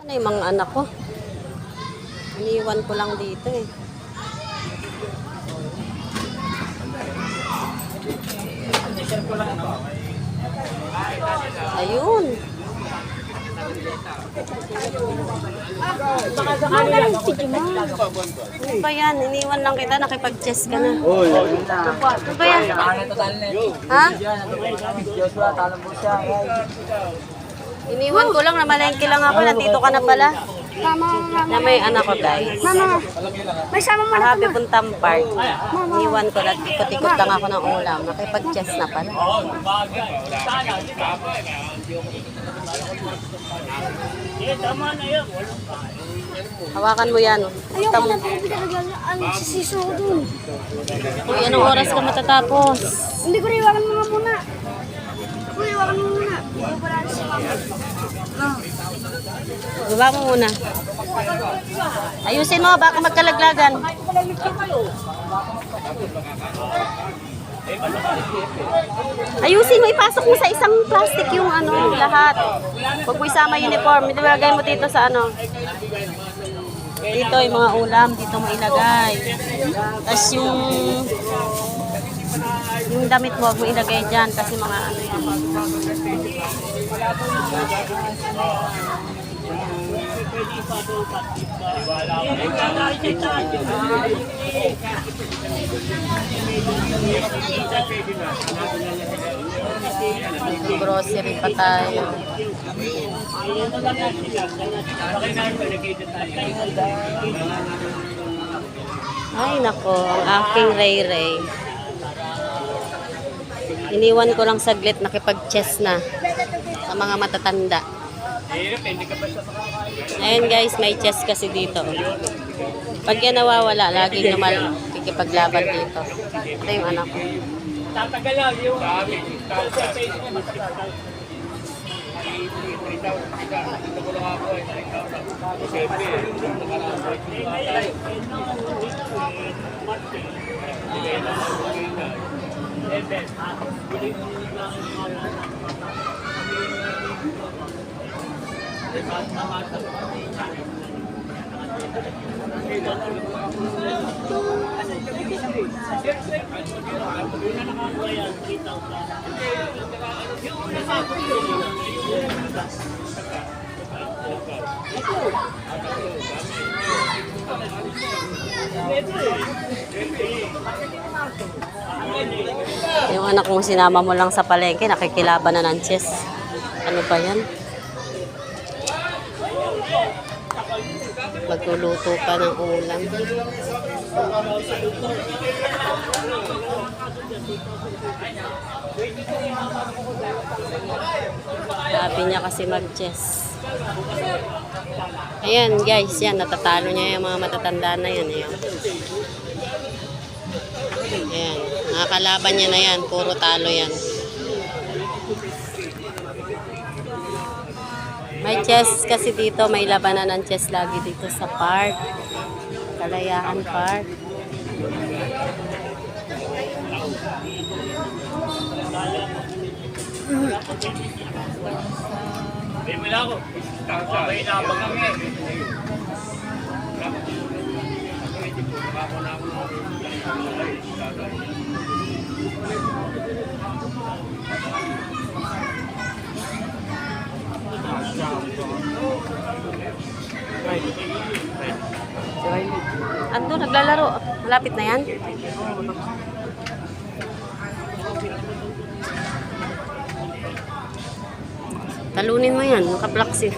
Ano yung mga anak ko? Iniwan ko lang dito eh. Ayun. Ano ba yan? Iniwan lang kita. Nakipag-chess ka na. Ano ba yan? Ha? Iniwan ko lang. Namalengke lang ako. Nandito ka na pala. Na may anak ko, guys. Mama, may sama mo na Happy Puntang Park. Iniwan ko lang. Ikot-ikot lang ako ng ulam. Nakipag-chess na pala. Hawakan mo yan. Ayoko na po pinagagalaan si Siso ko dun. Uy, anong oras ka matatapos? Hindi ko iwakan mo nga muna. Uy, iwakan mo muna. Hindi ko pala si Mama. Baba mo muna. Ayusin mo, baka magkalaglagan. Ayusin mo, ipasok mo sa isang plastic yung ano, lahat. Huwag mo isama uniform. Ilagay mo dito sa ano. Dito yung mga ulam, dito mo ilagay. Tapos yung damit mo, huwag mo ilagay dyan kasi mga ano yan. Grocery pa tayo. Ay nako, ang aking Ray-Ray. Iniwan ko lang saglit, nakipag-chess na sa mga matatanda. Ayun guys, may chess kasi dito. Pag yan nawawala, laging naman kikipaglaban dito. Ito yung anak ko. Yung anak mo sinama mo lang sa palengke, nakikilaban na ng chess. Ano ba yan? Magluluto pa ng ulam. Sabi niya kasi mag-chess. Ayan guys, yan, natatalo niya yung mga matatanda na yan. Ayan. Ayan, nakakalaban niya na yan, puro talo yan. May chess kasi dito, may labanan ng chess lagi dito sa park. Kalayaan Park. Ando, naglalaro. Malapit na yan. Talunin mo yan. Nakaplaksin.